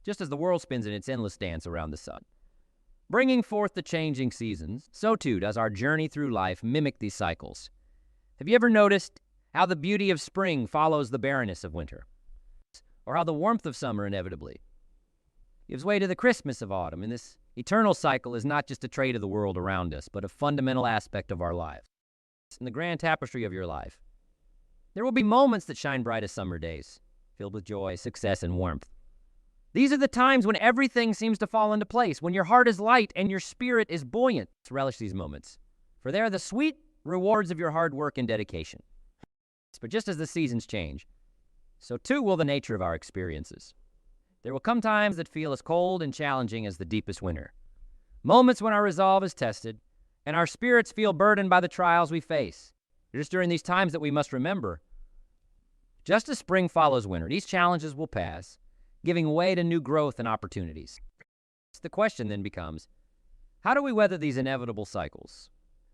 just as the world spins in its endless dance around the sun. Bringing forth the changing seasons, so too does our journey through life mimic these cycles. Have you ever noticed how the beauty of spring follows the barrenness of winter? Or how the warmth of summer inevitably gives way to the crispness of autumn, and this eternal cycle is not just a trait of the world around us, but a fundamental aspect of our lives. In the grand tapestry of your life, there will be moments that shine bright as summer days, filled with joy, success, and warmth. These are the times when everything seems to fall into place, when your heart is light and your spirit is buoyant. Let's relish these moments, for they are the sweet rewards of your hard work and dedication. But just as the seasons change, so too will the nature of our experiences. There will come times that feel as cold and challenging as the deepest winter. Moments when our resolve is tested and our spirits feel burdened by the trials we face. It is during these times that we must remember, just as spring follows winter, these challenges will pass, giving way to new growth and opportunities. The question then becomes, how do we weather these inevitable cycles?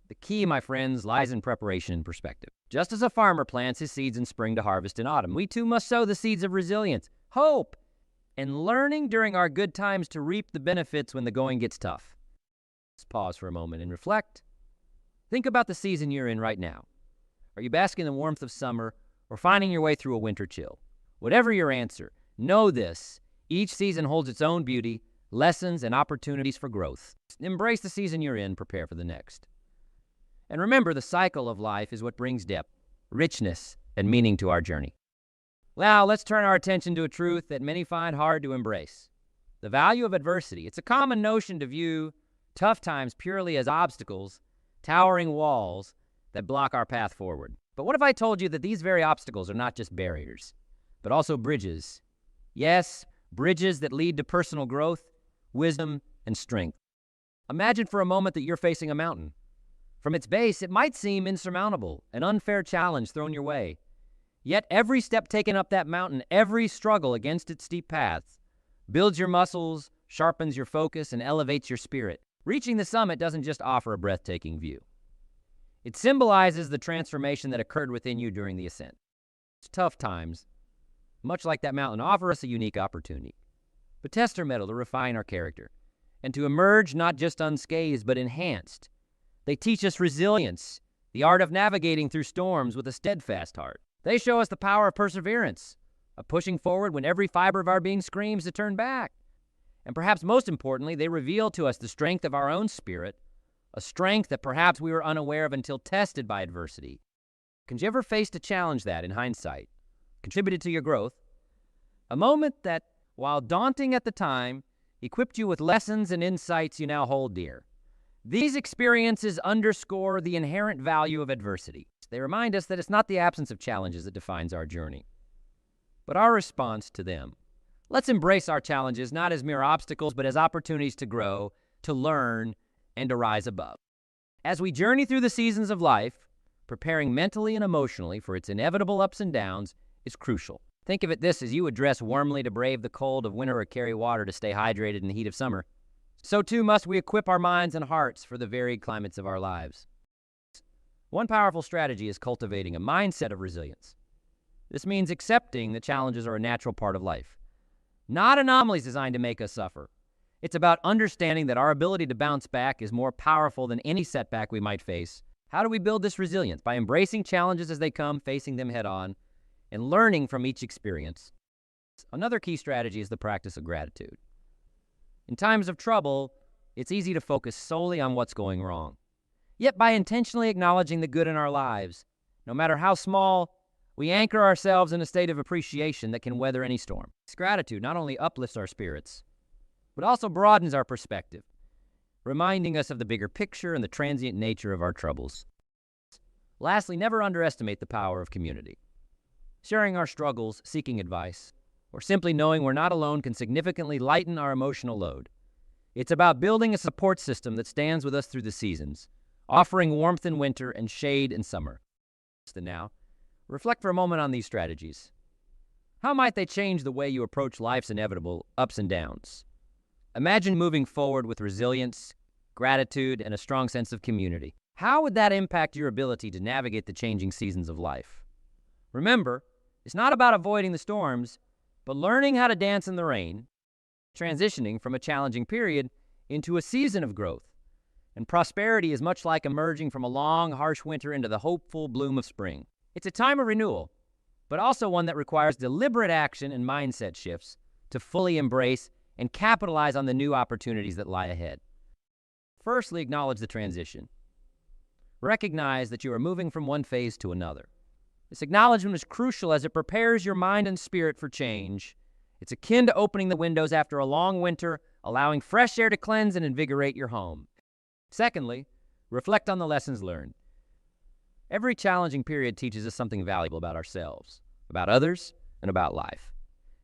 The key, my friends, lies in preparation and perspective. Just as a farmer plants his seeds in spring to harvest in autumn, we too must sow the seeds of resilience, hope, and learning during our good times to reap the benefits when the going gets tough. Let's pause for a moment and reflect. Think about the season you're in right now. Are you basking in the warmth of summer or finding your way through a winter chill? Whatever your answer, know this: each season holds its own beauty, lessons, and opportunities for growth. Embrace the season you're in, prepare for the next. And remember, the cycle of life is what brings depth, richness, and meaning to our journey. Now, let's turn our attention to a truth that many find hard to embrace: the value of adversity. It's a common notion to view tough times purely as obstacles, towering walls that block our path forward. But what if I told you that these very obstacles are not just barriers, but also bridges? Yes, bridges that lead to personal growth, wisdom, and strength. Imagine for a moment that you're facing a mountain. From its base, it might seem insurmountable, an unfair challenge thrown your way. Yet every step taken up that mountain, every struggle against its steep paths, builds your muscles, sharpens your focus, and elevates your spirit. Reaching the summit doesn't just offer a breathtaking view. It symbolizes the transformation that occurred within you during the ascent. It's tough times, much like that mountain, offer us a unique opportunity, but test our mettle to refine our character, and to emerge not just unscathed, but enhanced. They teach us resilience, the art of navigating through storms with a steadfast heart. They show us the power of perseverance, of pushing forward when every fiber of our being screams to turn back. And perhaps most importantly, they reveal to us the strength of our own spirit, a strength that perhaps we were unaware of until tested by adversity. Can you ever face a challenge that, in hindsight, contributed to your growth? A moment that, while daunting at the time, equipped you with lessons and insights you now hold dear. These experiences underscore the inherent value of adversity. They remind us that it's not the absence of challenges that defines our journey, but our response to them. Let's embrace our challenges not as mere obstacles, but as opportunities to grow, to learn, and to rise above. As we journey through the seasons of life, preparing mentally and emotionally for its inevitable ups and downs is crucial. Think of it this: as you would dress warmly to brave the cold of winter or carry water to stay hydrated in the heat of summer, so too must we equip our minds and hearts for the varied climates of our lives. One powerful strategy is cultivating a mindset of resilience. This means accepting that challenges are a natural part of life, not anomalies designed to make us suffer. It's about understanding that our ability to bounce back is more powerful than any setback we might face. How do we build this resilience? By embracing challenges as they come, facing them head on, and learning from each experience. Another key strategy is the practice of gratitude. In times of trouble, it's easy to focus solely on what's going wrong. Yet by intentionally acknowledging the good in our lives, no matter how small, we anchor ourselves in a state of appreciation that can weather any storm. This gratitude not only uplifts our spirits, but also broadens our perspective, reminding us of the bigger picture and the transient nature of our troubles. Lastly, never underestimate the power of community. Sharing our struggles, seeking advice, or simply knowing we're not alone can significantly lighten our emotional load. It's about building a support system that stands with us through the seasons, offering warmth in winter and shade in summer. Now, reflect for a moment on these strategies. How might they change the way you approach life's inevitable ups and downs? Imagine moving forward with resilience, gratitude, and a strong sense of community. How would that impact your ability to navigate the changing seasons of life? Remember, it's not about avoiding the storms, but learning how to dance in the rain, transitioning from a challenging period into a season of growth. And prosperity is much like emerging from a long, harsh winter into the hopeful bloom of spring. It's a time of renewal, but also one that requires deliberate action and mindset shifts to fully embrace and capitalize on the new opportunities that lie ahead. Firstly, acknowledge the transition. Recognize that you are moving from one phase to another. This acknowledgement is crucial as it prepares your mind and spirit for change. It's akin to opening the windows after a long winter, allowing fresh air to cleanse and invigorate your home. Secondly, reflect on the lessons learned. Every challenging period teaches us something valuable about ourselves, about others, and about life.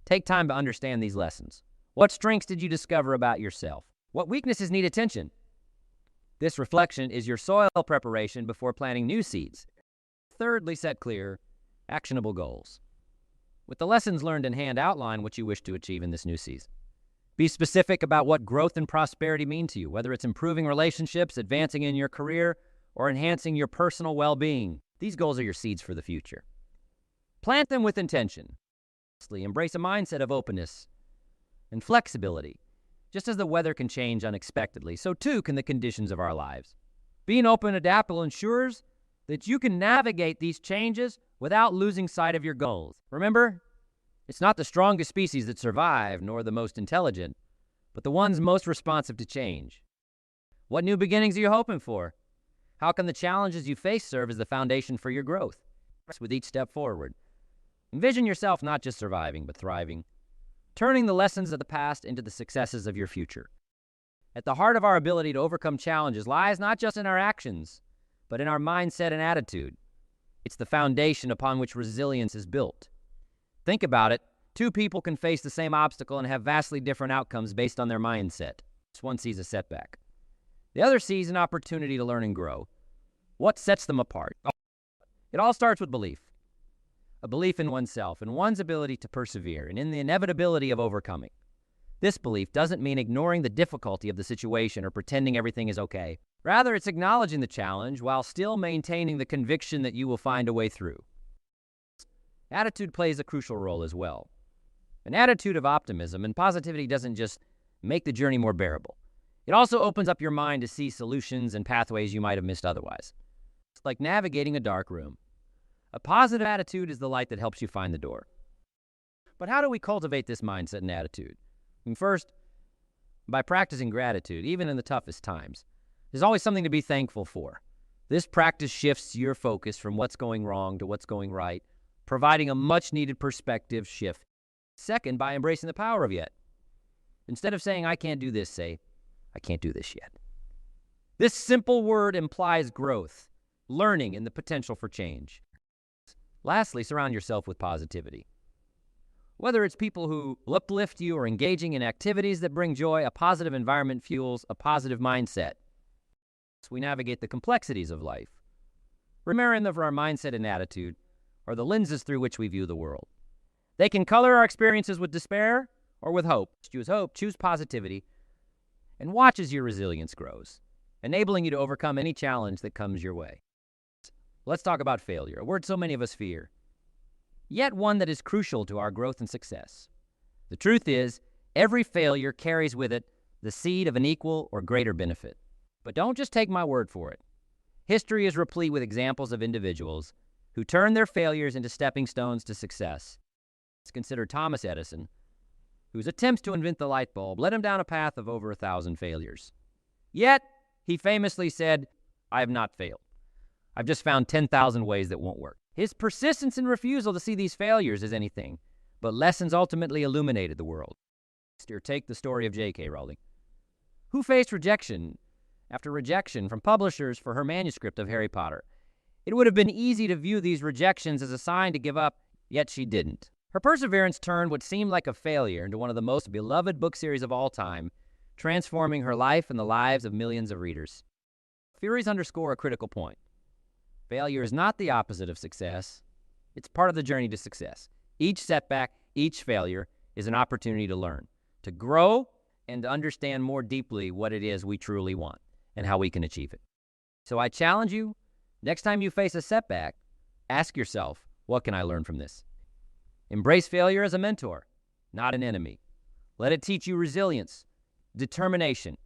Take time to understand these lessons. What strengths did you discover about yourself? What weaknesses need attention? This reflection is your soil preparation before planting new seeds. Thirdly, set clear, actionable goals. With the lessons learned in hand, outline what you wish to achieve in this new season. Be specific about what growth and prosperity mean to you, whether it's improving relationships, advancing in your career, or enhancing your personal well-being. These goals are your seeds for the future. Plant them with intention. Lastly, embrace a mindset of openness and flexibility. Just as the weather can change unexpectedly, so too can the conditions of our lives. Being open and adaptable ensures that you can navigate these changes without losing sight of your goals. Remember, it's not the strongest species that survive, nor the most intelligent, but the ones most responsive to change. What new beginnings are you hoping for? How can the challenges you face serve as the foundation for your growth? With each step forward, envision yourself not just surviving, but thriving, turning the lessons of the past into the successes of your future. At the heart of our ability to overcome challenges lies not just in our actions, but in our mindset and attitude. It's the foundation upon which resilience is built. Think about it. Two people can face the same obstacle and have vastly different outcomes based on their mindset. One sees a setback. The other sees an opportunity to learn and grow. What sets them apart? It all starts with belief. A belief in oneself and one's ability to persevere and in the inevitability of overcoming. This belief doesn't mean ignoring the difficulty of the situation or pretending everything is okay. Rather, it's acknowledging the challenge while still maintaining the conviction that you will find a way through. Attitude plays a crucial role as well. An attitude of optimism and positivity doesn't just make the journey more bearable. It also opens up your mind to see solutions and pathways you might have missed otherwise. It's like navigating a dark room. A positive attitude is the light that helps you find the door. But how do we cultivate this mindset and attitude? First, by practicing gratitude, even in the toughest times. There's always something to be thankful for. This practice shifts your focus from what's going wrong to what's going right, providing a much-needed perspective shift. Second, by embracing the power of yet. Instead of saying, I can't do this, say, I can't do this yet. This simple word implies growth, learning, and the potential for change. Lastly, surround yourself with positivity. Whether it's people who uplift you or engaging in activities that bring joy, a positive environment fuels a positive mindset. So we navigate the complexities of life. Remembering that our mindset and attitude are the lenses through which we view the world. They can color our experiences with despair or with hope. Choose hope, choose positivity, and watch as your resilience grows, enabling you to overcome any challenge that comes your way. Let's talk about failure, a word so many of us fear, yet one that is crucial to our growth and success. The truth is, every failure carries with it the seed of an equal or greater benefit. But don't just take my word for it. History is replete with examples of individuals who turned their failures into stepping stones to success. Let's consider Thomas Edison, whose attempts to invent the light bulb led him down a path of over 1,000 failures. Yet, he famously said, I have not failed. I've just found 10,000 ways that won't work. His persistence and refusal to see these failures as anything but lessons ultimately illuminated the world. Take the story of J.K. Rowling, who faced rejection after rejection from publishers for her manuscript of Harry Potter. It would have been easy to view these rejections as a sign to give up, yet she didn't. Her perseverance turned what seemed like a failure into one of the most beloved book series of all time, transforming her life and the lives of millions of readers. Theories underscore a critical point. Failure is not the opposite of success. It's part of the journey to success. Each setback, each failure is an opportunity to learn, to grow, and to understand more deeply what it is we truly want and how we can achieve it. So I challenge you, next time you face a setback, ask yourself, what can I learn from this? Embrace failure as a mentor, not an enemy. Let it teach you resilience, determination,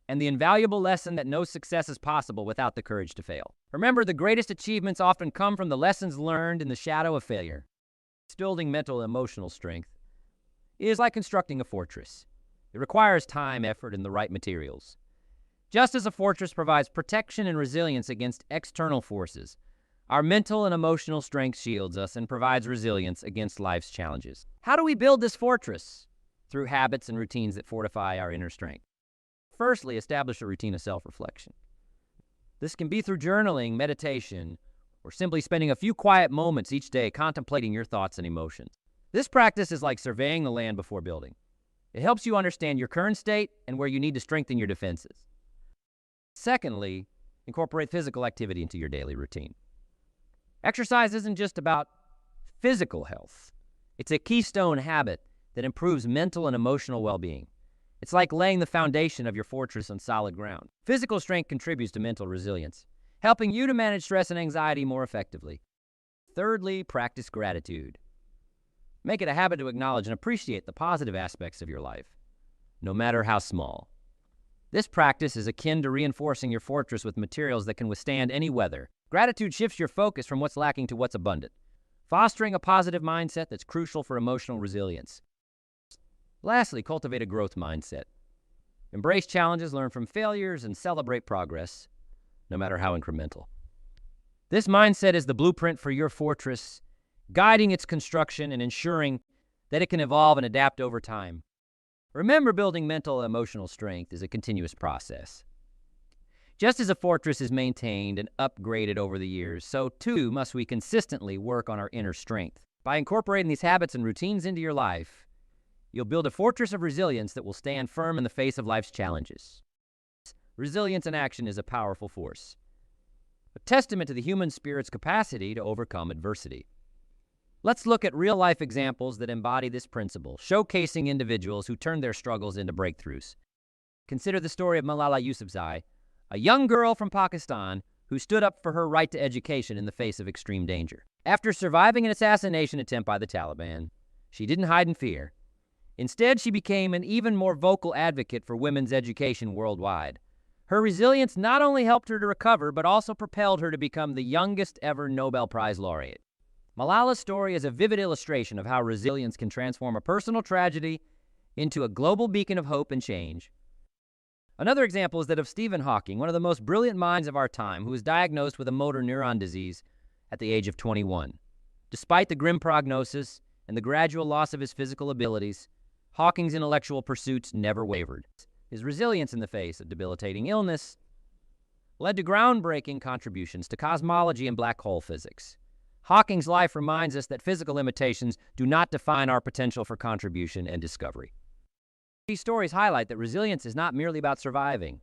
and the invaluable lesson that no success is possible without the courage to fail. Remember, the greatest achievements often come from the lessons learned in the shadow of failure. Building mental and emotional strength is like constructing a fortress. It requires time, effort, and the right materials. Just as a fortress provides protection and resilience against external forces, our mental and emotional strength shields us and provides resilience against life's challenges. How do we build this fortress? Through habits and routines that fortify our inner strength. Firstly, establish a routine of self-reflection. This can be through journaling, meditation, or simply spending a few quiet moments each day contemplating your thoughts and emotions. This practice is like surveying the land before building. It helps you understand your current state and where you need to strengthen your defenses. Secondly, incorporate physical activity into your daily routine. Exercise isn't just about physical health. It's a keystone habit that improves mental and emotional well-being. It's like laying the foundation of your fortress on solid ground. Physical strength contributes to mental resilience, helping you to manage stress and anxiety more effectively. Thirdly, practice gratitude. Make it a habit to acknowledge and appreciate the positive aspects of your life, no matter how small. This practice is akin to reinforcing your fortress with materials that can withstand any weather. Gratitude shifts your focus from what's lacking to what's abundant, fostering a positive mindset that's crucial for emotional resilience. Lastly, cultivate a growth mindset. Embrace challenges, learn from failures, and celebrate progress, no matter how incremental. This mindset is the blueprint for your fortress, guiding its construction and ensuring that it can evolve and adapt over time. Remember, building mental and emotional strength is a continuous process. Just as a fortress is maintained and upgraded over the years, so too must we consistently work on our inner strength. By incorporating these habits and routines into your life, you'll build a fortress of resilience that will stand firm in the face of life's challenges. Resilience in action is a powerful force, a testament to the human spirit's capacity to overcome adversity. Let's look at real-life examples that embody this principle, showcasing individuals who turned their struggles into breakthroughs. Consider the story of Malala Yousafzai, a young girl from Pakistan who stood up for her right to education in the face of extreme danger. After surviving an assassination attempt by the Taliban, she didn't hide in fear. Instead, she became an even more vocal advocate for women's education worldwide. Her resilience not only helped her to recover, but also propelled her to become the youngest ever Nobel Prize laureate. Malala's story is a vivid illustration of how resilience can transform a personal tragedy into a global beacon of hope and change. Another example is that of Stephen Hawking, one of the most brilliant minds of our time, who was diagnosed with a motor neuron disease at the age of 21. Despite the grim prognosis and the gradual loss of his physical abilities, Hawking's intellectual pursuits never wavered. His resilience in the face of debilitating illness led to groundbreaking contributions to cosmology and black hole physics. Hawking's life reminds us that physical limitations do not define our potential for contribution and discovery. These stories highlight that resilience is not merely about surviving.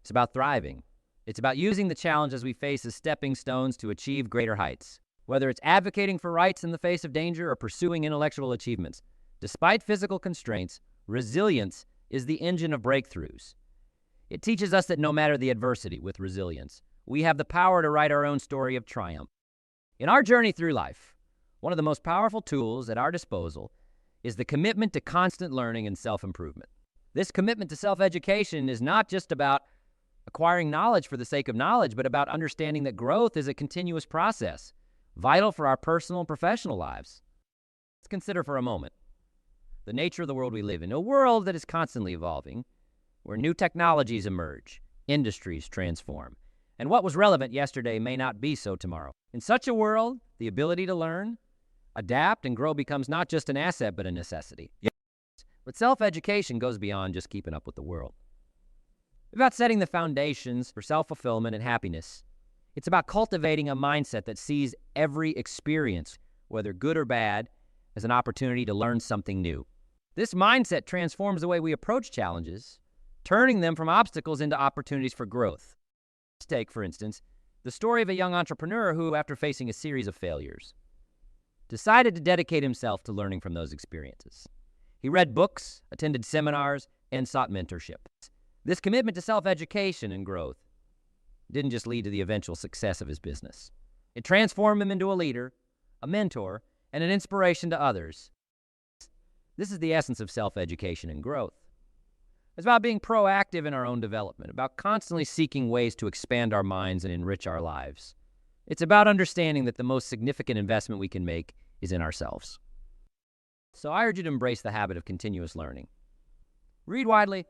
It's about thriving. It's about using the challenges we face as stepping stones to achieve greater heights. Whether it's advocating for rights in the face of danger or pursuing intellectual achievements, despite physical constraints, resilience is the engine of breakthroughs. It teaches us that no matter the adversity, with resilience, we have the power to write our own story of triumph. In our journey through life, one of the most powerful tools at our disposal is the commitment to constant learning and self-improvement. This commitment to self-education is not just about acquiring knowledge for the sake of knowledge, but about understanding that growth is a continuous process, vital for our personal and professional lives. Let's consider for a moment the nature of the world we live in, a world that is constantly evolving, where new technologies emerge, industries transform, and what was relevant yesterday may not be so tomorrow. In such a world, the ability to learn, adapt, and grow becomes not just an asset, but a necessity. But self-education goes beyond just keeping up with the world. It's about setting the foundations for self-fulfillment and happiness. It's about cultivating a mindset that sees every experience, whether good or bad, as an opportunity to learn something new. This mindset transforms the way we approach challenges, turning them from obstacles into opportunities for growth. Let's take, for instance, the story of a young entrepreneur who, after facing a series of failures, decided to dedicate himself to learning from those experiences. He read books, attended seminars, and sought mentorship. This commitment to self-education and growth didn't just lead to the eventual success of his business. It transformed him into a leader, a mentor, and an inspiration to others. This is the essence of self-education and growth. It's about being proactive in our own development, about constantly seeking ways to expand our minds and enrich our lives. It's about understanding that the most significant investment we can make is in ourselves. So I urge you to embrace the habit of continuous learning. Read widely,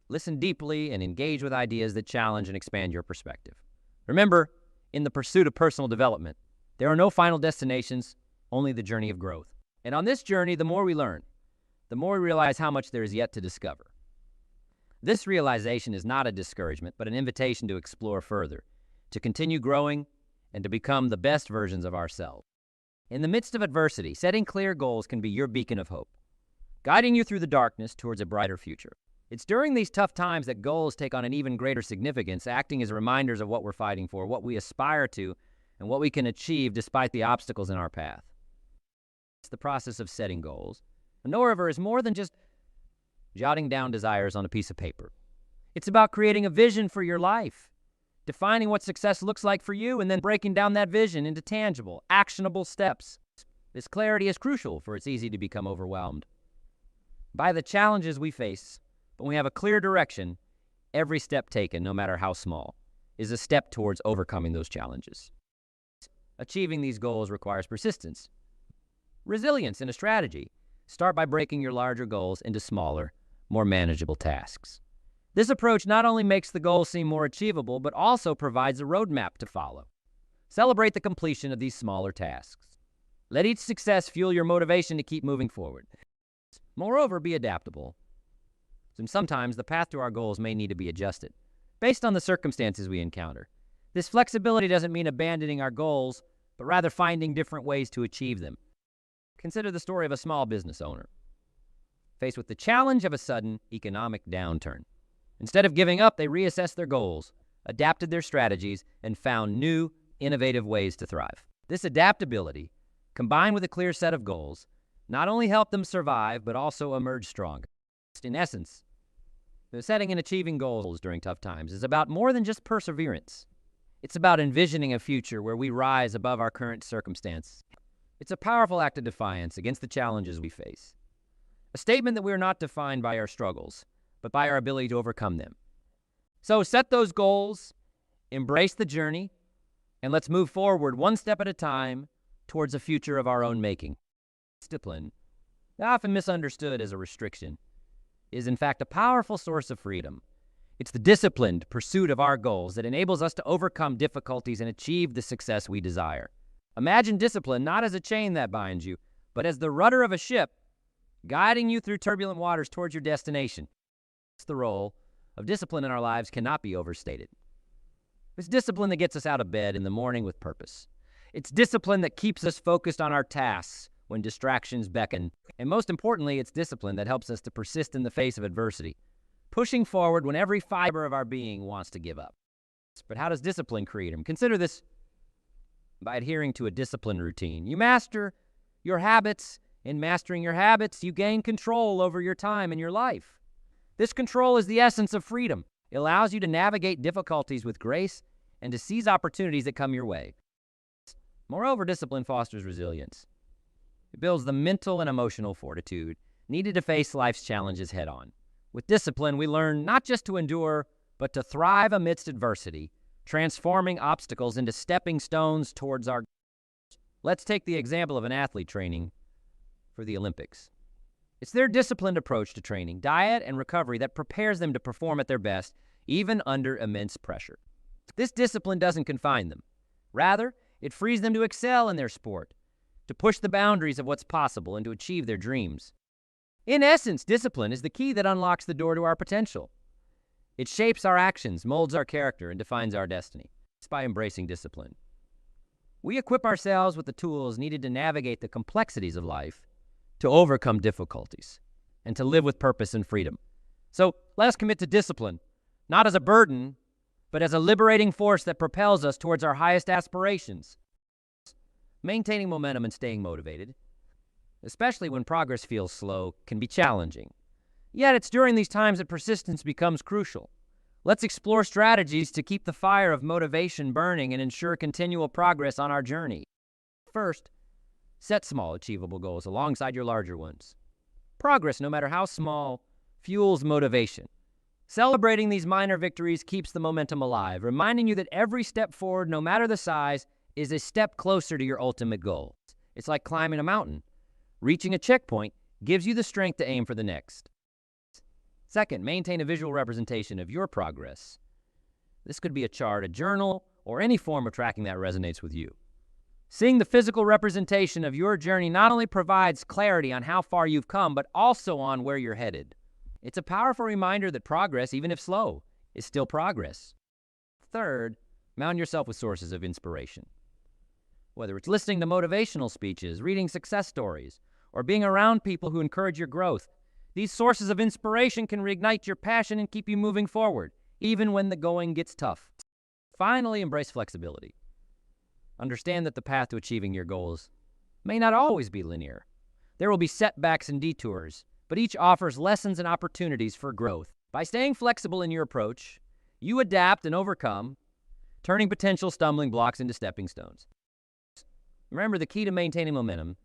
listen deeply, and engage with ideas that challenge and expand your perspective. Remember, in the pursuit of personal development, there are no final destinations, only the journey of growth. And on this journey, the more we learn, the more we realize how much there is yet to discover. This realization is not a discouragement, but an invitation to explore further, to continue growing, and to become the best versions of ourselves. In the midst of adversity, setting clear goals can be your beacon of hope, guiding you through the darkness towards a brighter future. It's during these tough times that goals take on an even greater significance, acting as reminders of what we're fighting for, what we aspire to, and what we can achieve despite the obstacles in our path. It's the process of setting goals. And however, is more than just jotting down desires on a piece of paper. It's about creating a vision for your life, defining what success looks like for you, and then breaking down that vision into tangible, actionable steps. This clarity is crucial, for it's easy to become overwhelmed by the challenges we face. But when we have a clear direction, every step taken, no matter how small, is a step towards overcoming those challenges. Achieving these goals requires persistence, resilience, and a strategy. Start by breaking your larger goals into smaller, more manageable tasks. This approach not only makes the goals seem more achievable, but also provides a roadmap to follow. Celebrate the completion of these smaller tasks. Let each success fuel your motivation to keep moving forward. Moreover, be adaptable. And sometimes the path to our goals may need to be adjusted based on the circumstances we encounter. This flexibility doesn't mean abandoning our goals, but rather finding different ways to achieve them. Consider the story of a small business owner faced with the challenge of a sudden economic downturn. Instead of giving up, they reassessed their goals, adapted their strategies, and found new, innovative ways to thrive. This adaptability, combined with a clear set of goals, not only helped them survive, but also emerge stronger. In essence, the setting and achieving goals during tough times is about more than just perseverance. It's about envisioning a future where we rise above our current circumstance. It's a powerful act of defiance against the challenges we face. A statement that we are not defined by our struggles, but by our ability to overcome them. So set those goals, embrace the journey, and let's move forward one step at a time towards a future of our own making. Discipline, often misunderstood as a restriction, is in fact a powerful source of freedom. It's the disciplined pursuit of our goals that enables us to overcome difficulties and achieve the success we desire. Imagine discipline not as a chain that binds you, but as the rudder of a ship, guiding you through turbulent waters towards your destination. The role of discipline in our lives cannot be overstated. It's discipline that gets us out of bed in the morning with purpose. It's discipline that keeps us focused on our tasks when distractions beckon. And most importantly, it's discipline that helps us to persist in the face of adversity, pushing forward when every fiber of our being wants to give up. But how does discipline create them? Consider this by adhering to a disciplined routine. You master your habits. In mastering your habits, you gain control over your time and your life. This control is the essence of freedom. It allows you to navigate difficulties with grace and to seize opportunities that come your way. Moreover, discipline fosters resilience. It builds the mental and emotional fortitude needed to face life's challenges head-on. With discipline, we learn not just to endure, but to thrive amidst adversity, transforming obstacles into stepping stones towards our goals. Let's take the example of an athlete training for the Olympics. It's their disciplined approach to training, diet, and recovery that prepares them to perform at their best, even under immense pressure. This discipline doesn't confine them. Rather, it frees them to excel in their sport, to push the boundaries of what's possible, and to achieve their dreams. In essence, discipline is the key that unlocks the door to our potential. It shapes our actions, molds our character, and defines our destiny. It's by embracing discipline. We equip ourselves with the tools needed to navigate the complexities of life, to overcome difficulties, and to live with purpose and freedom. So let us commit to discipline, not as a burden, but as a liberating force that propels us towards our highest aspirations. Maintaining momentum and staying motivated, especially when progress feels slow, can be challenging. Yet it's during these times that persistence becomes crucial. Let's explore strategies to keep the fire of motivation burning and ensure continual progress on our journey. First, set small, achievable goals alongside your larger ones. Progress, no matter how small, fuels motivation. Celebrating these minor victories keeps the momentum alive, reminding you that every step forward, no matter the size, is a step closer to your ultimate goal. It's like climbing a mountain. Reaching a checkpoint gives you the strength to aim for the next. Second, maintain a visual representation of your progress. This could be a chart, a journal, or any form of tracking that resonates with you. Seeing the physical representation of your journey not only provides clarity on how far you've come, but also on where you're headed. It's a powerful reminder that progress, even if slow, is still progress. Third, mound yourself with sources of inspiration. Whether it's listening to motivational speeches, reading success stories, or being around people who encourage your growth, these sources of inspiration can reignite your passion and keep you moving forward, even when the going gets tough. Finally, embrace flexibility. Understand that the path to achieving your goals may not always be linear. There will be setbacks and detours, but each offers lessons and opportunities for growth. By staying flexible in your approach, you adapt and overcome, turning potential stumbling blocks into stepping stones. Remember, the key to maintaining momentum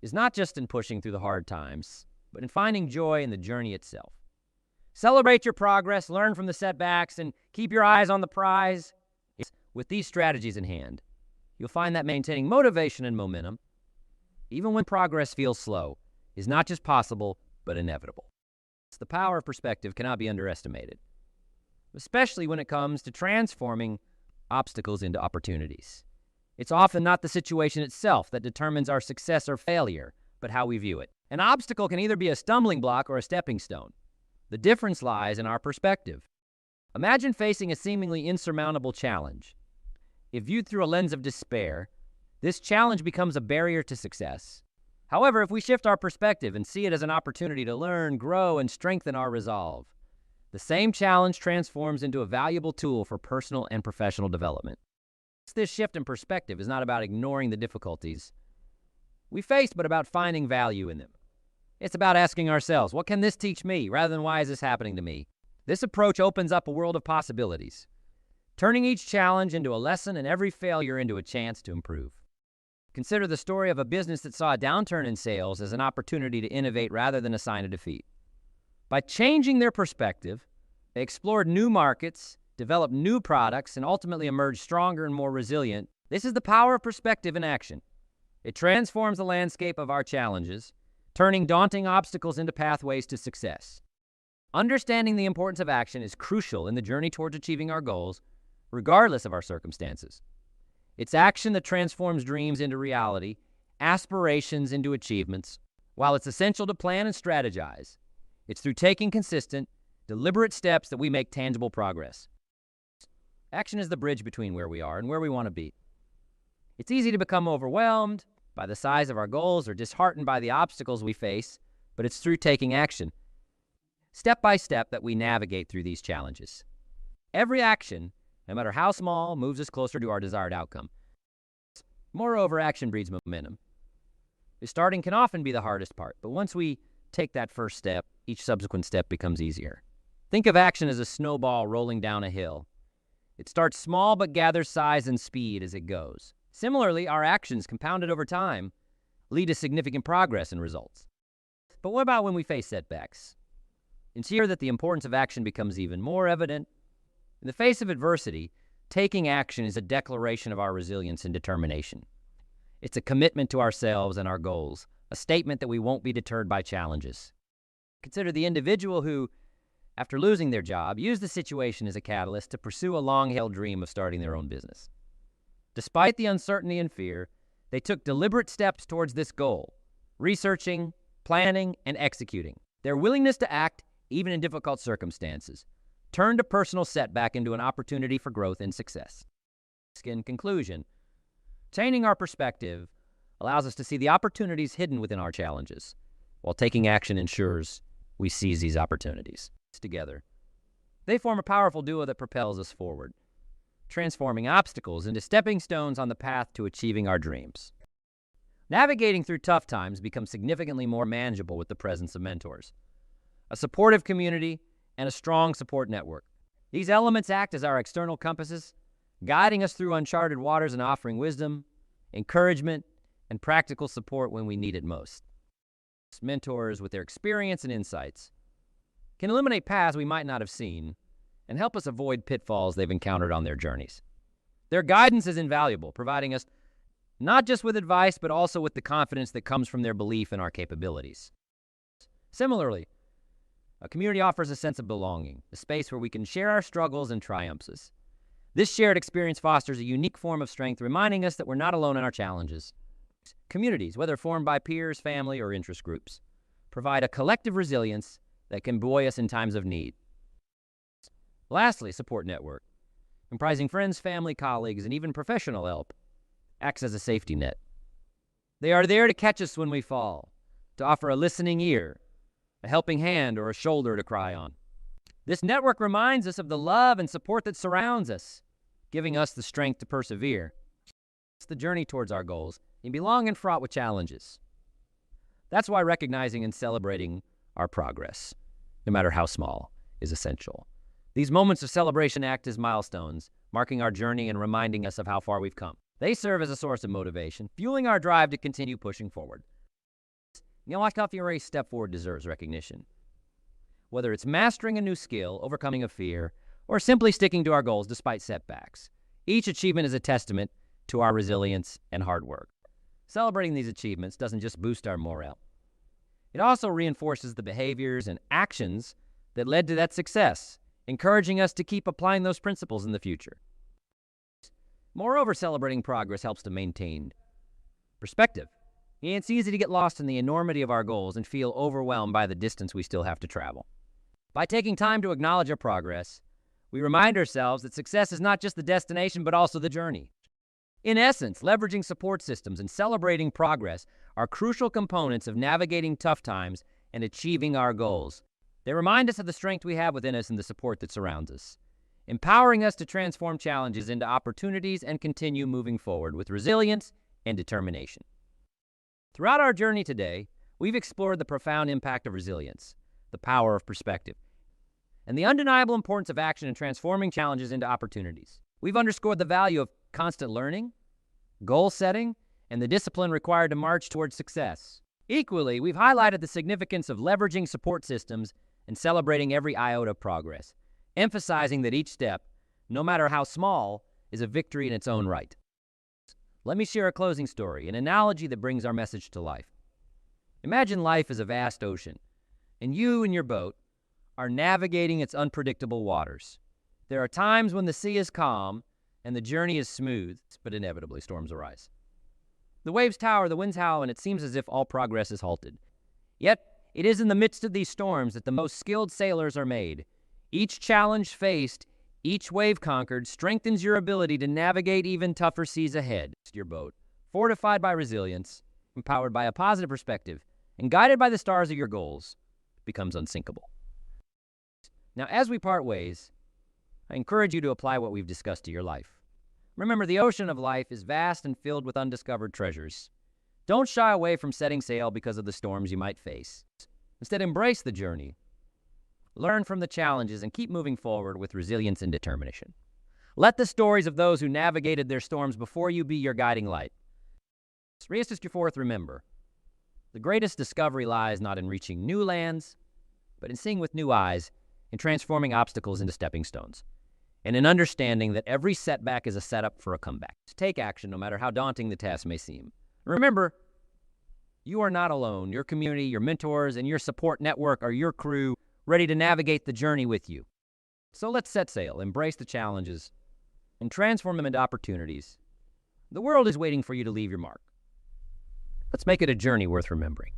is not just in pushing through the hard times, but in finding joy in the journey itself. Celebrate your progress, learn from the setbacks, and keep your eyes on the prize. With these strategies in hand, you'll find that maintaining motivation and momentum, even when progress feels slow, is not just possible, but inevitable. The power of perspective cannot be underestimated, especially when it comes to transforming obstacles into opportunities. It's often not the situation itself that determines our success or failure, but how we view it. An obstacle can either be a stumbling block or a stepping stone. The difference lies in our perspective. Imagine facing a seemingly insurmountable challenge. If viewed through a lens of despair, this challenge becomes a barrier to success. However, if we shift our perspective and see it as an opportunity to learn, grow, and strengthen our resolve, the same challenge transforms into a valuable tool for personal and professional development. This shift in perspective is not about ignoring the difficulties we face, but about finding value in them. It's about asking ourselves, what can this teach me, rather than why is this happening to me? This approach opens up a world of possibilities, turning each challenge into a lesson and every failure into a chance to improve. Consider the story of a business that saw a downturn in sales as an opportunity to innovate rather than a sign of defeat. By changing their perspective, they explored new markets, developed new products, and ultimately emerged stronger and more resilient. This is the power of perspective in action. It transforms the landscape of our challenges, turning daunting obstacles into pathways to success. Understanding the importance of action is crucial in the journey towards achieving our goals, regardless of our circumstances. It's action that transforms dreams into reality, aspirations into achievements. While it's essential to plan and strategize, it's through taking consistent, deliberate steps that we make tangible progress. Action is the bridge between where we are and where we want to be. It's easy to become overwhelmed by the size of our goals or disheartened by the obstacles we face, but it's through taking action, step by step, that we navigate through these challenges. Every action, no matter how small, moves us closer to our desired outcome. Moreover, action breeds momentum. Starting can often be the hardest part, but once we take that first step, each subsequent step becomes easier. Think of action as a snowball rolling down a hill. It starts small but gathers size and speed as it goes. Similarly, our actions, compounded over time, lead to significant progress and results. But what about when we face setbacks? It's here that the importance of action becomes even more evident. In the face of adversity, taking action is a declaration of our resilience and determination. It's a commitment to ourselves and our goals, a statement that we won't be deterred by challenges. Consider the individual who, after losing their job, used the situation as a catalyst to pursue a long-held dream of starting their own business. Despite the uncertainty and fear, they took deliberate steps towards this goal, researching, planning, and executing. Their willingness to act, even in difficult circumstances, turned a personal setback into an opportunity for growth and success. In conclusion, changing our perspective allows us to see the opportunities hidden within our challenges, while taking action ensures we seize these opportunities. Together, they form a powerful duo that propels us forward, transforming obstacles into stepping stones on the path to achieving our dreams. Navigating through tough times becomes significantly more manageable with the presence of mentors, a supportive community, and a strong support network. These elements act as our external compasses, guiding us through uncharted waters and offering wisdom, encouragement, and practical support when we need it most. mentors with their experience and insights can eliminate paths we might not have seen and help us avoid pitfalls they've encountered on their journeys. Their guidance is invaluable, providing us not just with advice, but also with the confidence that comes from their belief in our capabilities. Similarly, a community offers a sense of belonging, a space where we can share our struggles and triumphs. This shared experience fosters a unique form of strength, reminding us that we're not alone in our challenges. Communities, whether formed by peers, family, or interest groups, provide a collective resilience that can buoy us in times of need. Lastly, support network, comprising friends, family, colleagues, and even professional help, acts as a safety net. They are there to catch us when we fall, to offer a listening ear, a helping hand, or a shoulder to cry on. This network reminds us of the love and support that surrounds us, giving us the strength to persevere. It's the journey towards our goals can be long and fraught with challenges. That's why recognizing and celebrating our progress, no matter how small, is essential. These moments of celebration act as milestones, marking our journey and reminding us of how far we've come. They serve as a source of motivation, fueling our drive to continue pushing forward. Watch how every step forward deserves recognition. Whether it's mastering a new skill, overcoming a fear, or simply sticking to our goals despite setbacks, each achievement is a testament to our resilience and hard work. Celebrating these achievements doesn't just boost our morale. It also reinforces the behaviors and actions that led to that success, encouraging us to keep applying those principles in the future. Moreover, celebrating progress helps to maintain perspective. It's easy to get lost in the enormity of our goals and feel overwhelmed by the distance we still have to travel. By taking time to acknowledge our progress, we remind ourselves that success is not just the destination, but also the journey. In essence, leveraging support systems and celebrating progress are crucial components of navigating tough times and achieving our goals. They remind us of the strength we have within us and the support that surrounds us, empowering us to transform challenges into opportunities and continue moving forward with resilience and determination. Throughout our journey today, we've explored the profound impact of resilience, the power of perspective, and the undeniable importance of action in transforming challenges into opportunities. We've underscored the value of constant learning, goal setting, and the discipline required to march towards success. Equally, we've highlighted the significance of leveraging support systems and celebrating every iota of progress, emphasizing that each step, no matter how small, is a victory in its own right. Let me share a closing story, an analogy that brings our message to life. Imagine life as a vast ocean, and you and your boat are navigating its unpredictable waters. There are times when the sea is calm and the journey is smooth, but inevitably storms arise. The waves tower, the winds howl, and it seems as if all progress is halted. Yet, it is in the midst of these storms that the most skilled sailors are made. Each challenge faced, each wave conquered, strengthens your ability to navigate even tougher seas ahead. Your boat, fortified by resilience, empowered by a positive perspective, and guided by the stars of your goals, becomes unsinkable. Now, as we part ways, I encourage you to apply what we've discussed to your life. Remember, the ocean of life is vast and filled with undiscovered treasures. Don't shy away from setting sail because of the storms you might face. Instead, embrace the journey. Learn from the challenges and keep moving forward with resilience and determination. Let the stories of those who navigated their storms before you be your guiding light. Reassist your fourth, remember, the greatest discovery lies not in reaching new lands, but in seeing with new eyes, in transforming obstacles into stepping stones, and in understanding that every setback is a setup for a comeback. Take action no matter how daunting the task may seem. Remember, you are not alone. Your community, your mentors, and your support network are your crew ready to navigate the journey with you. So let's set sail, embrace the challenges, and transform them into opportunities. The world is waiting for you to leave your mark. Let's make it a journey worth remembering.